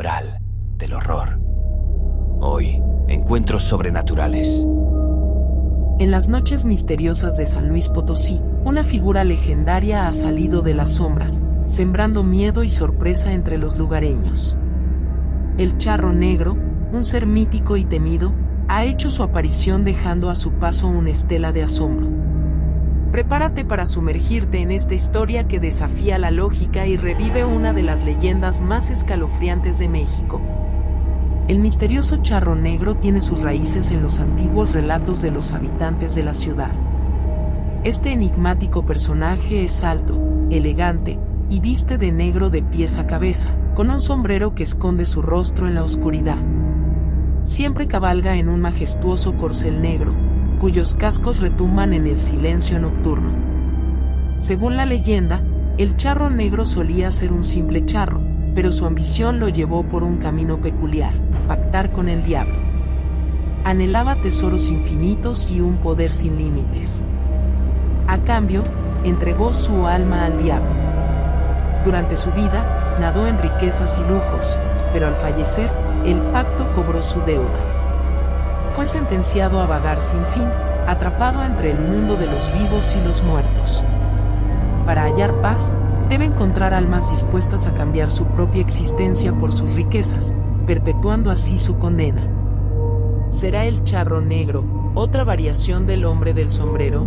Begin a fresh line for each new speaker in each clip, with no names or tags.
umbral del horror. Hoy, encuentros sobrenaturales.
En las noches misteriosas de San Luis Potosí, una figura legendaria ha salido de las sombras, sembrando miedo y sorpresa entre los lugareños. El Charro Negro, un ser mítico y temido, ha hecho su aparición dejando a su paso una estela de asombro. Prepárate para sumergirte en esta historia que desafía la lógica y revive una de las leyendas más escalofriantes de México. El misterioso Charro Negro tiene sus raíces en los antiguos relatos de los habitantes de la ciudad. Este enigmático personaje es alto, elegante, y viste de negro de pies a cabeza, con un sombrero que esconde su rostro en la oscuridad. Siempre cabalga en un majestuoso corcel negro, cuyos cascos retumban en el silencio nocturno. Según la leyenda, el Charro Negro solía ser un simple charro, pero su ambición lo llevó por un camino peculiar: pactar con el diablo. Anhelaba tesoros infinitos y un poder sin límites. A cambio, entregó su alma al diablo. Durante su vida, nadó en riquezas y lujos, pero al fallecer, el pacto cobró su deuda. Fue sentenciado a vagar sin fin, atrapado entre el mundo de los vivos y los muertos. Para hallar paz, debe encontrar almas dispuestas a cambiar su propia existencia por sus riquezas, perpetuando así su condena. ¿Será el Charro Negro otra variación del hombre del sombrero?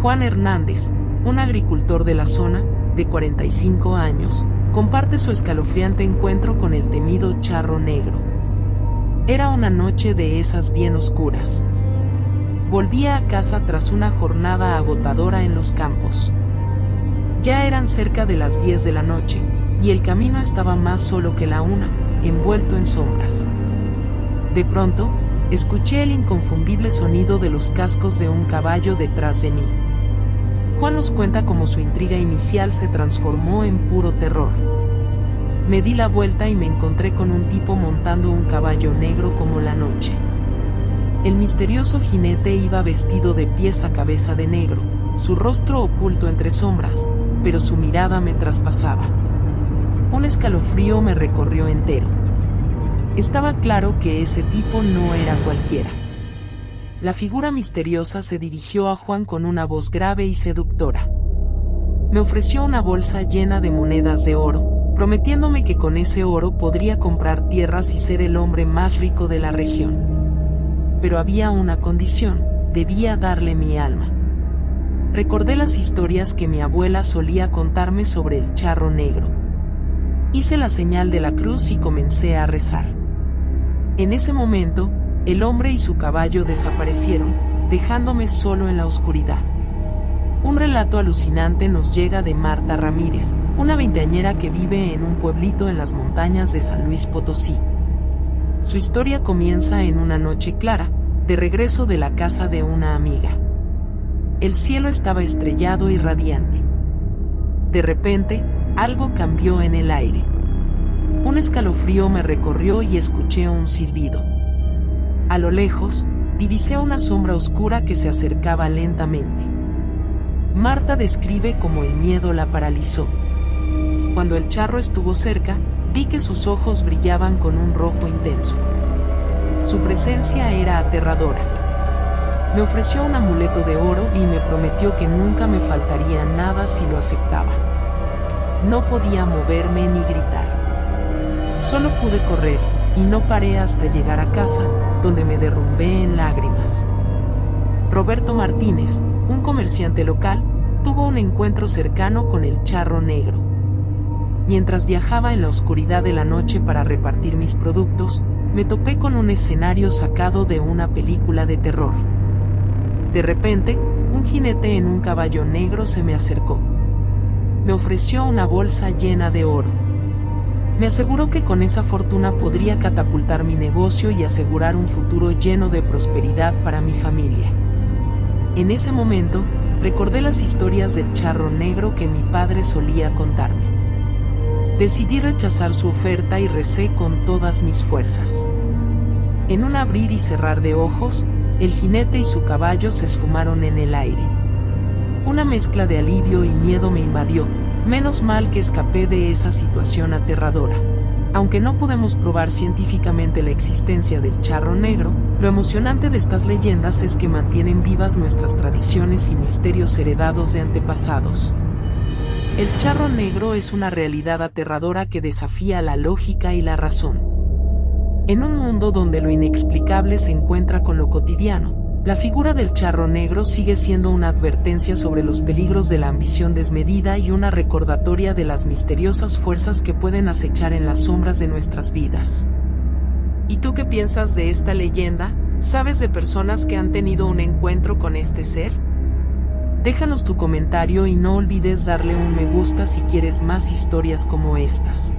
Juan Hernández, un agricultor de la zona, de 45 años, comparte su escalofriante encuentro con el temido Charro Negro. Era una noche de esas bien oscuras. Volvía a casa tras una jornada agotadora en los campos. Ya eran cerca de las 10 de la noche, y el camino estaba más solo que la una, envuelto en sombras. De pronto, escuché el inconfundible sonido de los cascos de un caballo detrás de mí. Juan nos cuenta cómo su intriga inicial se transformó en puro terror. Me di la vuelta y me encontré con un tipo montando un caballo negro como la noche. El misterioso jinete iba vestido de pies a cabeza de negro, su rostro oculto entre sombras, pero su mirada me traspasaba. Un escalofrío me recorrió entero. Estaba claro que ese tipo no era cualquiera. La figura misteriosa se dirigió a Juan con una voz grave y seductora. Me ofreció una bolsa llena de monedas de oro, prometiéndome que con ese oro podría comprar tierras y ser el hombre más rico de la región. Pero había una condición: debía darle mi alma. Recordé las historias que mi abuela solía contarme sobre el Charro Negro. Hice la señal de la cruz y comencé a rezar. En ese momento, el hombre y su caballo desaparecieron, dejándome solo en la oscuridad. Un relato alucinante nos llega de Marta Ramírez, una veinteañera que vive en un pueblito en las montañas de San Luis Potosí. Su historia comienza en una noche clara, de regreso de la casa de una amiga. El cielo estaba estrellado y radiante. De repente, algo cambió en el aire. Un escalofrío me recorrió y escuché un silbido. A lo lejos, divisé una sombra oscura que se acercaba lentamente. Marta describe cómo el miedo la paralizó. Cuando el charro estuvo cerca, vi que sus ojos brillaban con un rojo intenso. Su presencia era aterradora. Me ofreció un amuleto de oro y me prometió que nunca me faltaría nada si lo aceptaba. No podía moverme ni gritar. Solo pude correr, y no paré hasta llegar a casa, donde me derrumbé en lágrimas. Roberto Martínez, un comerciante local, tuvo un encuentro cercano con el Charro Negro. Mientras viajaba en la oscuridad de la noche para repartir mis productos, me topé con un escenario sacado de una película de terror. De repente, un jinete en un caballo negro se me acercó. Me ofreció una bolsa llena de oro. Me aseguró que con esa fortuna podría catapultar mi negocio y asegurar un futuro lleno de prosperidad para mi familia. En ese momento, recordé las historias del Charro Negro que mi padre solía contarme. Decidí rechazar su oferta y recé con todas mis fuerzas. En un abrir y cerrar de ojos, el jinete y su caballo se esfumaron en el aire. Una mezcla de alivio y miedo me invadió. Menos mal que escapé de esa situación aterradora. Aunque no podemos probar científicamente la existencia del charro negro, lo emocionante de estas leyendas es que mantienen vivas nuestras tradiciones y misterios heredados de antepasados. El charro negro es una realidad aterradora que desafía la lógica y la razón. En un mundo donde lo inexplicable se encuentra con lo cotidiano, la figura del charro negro sigue siendo una advertencia sobre los peligros de la ambición desmedida y una recordatoria de las misteriosas fuerzas que pueden acechar en las sombras de nuestras vidas. ¿Y tú qué piensas de esta leyenda? ¿Sabes de personas que han tenido un encuentro con este ser? Déjanos tu comentario y no olvides darle un me gusta si quieres más historias como estas.